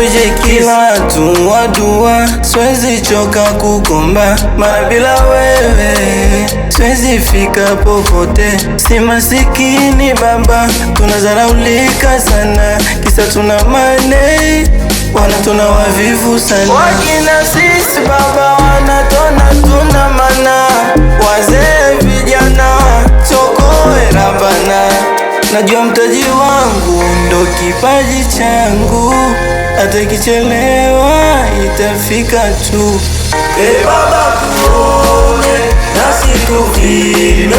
DJ kila tuwa dua, siwezi choka kukomba, maana bila wewe siwezi fika popote. Si masikini baba, tunazaraulika sana, kisa tuna money, wana tuna wavivu sana. Wakina sisi baba wanatona tuna mana, wazee vijana chokoe rabana. Najua mtaji wangu ndo kipaji changu, hata ikichelewa itafika tu. Baba tuone nasi tuvime,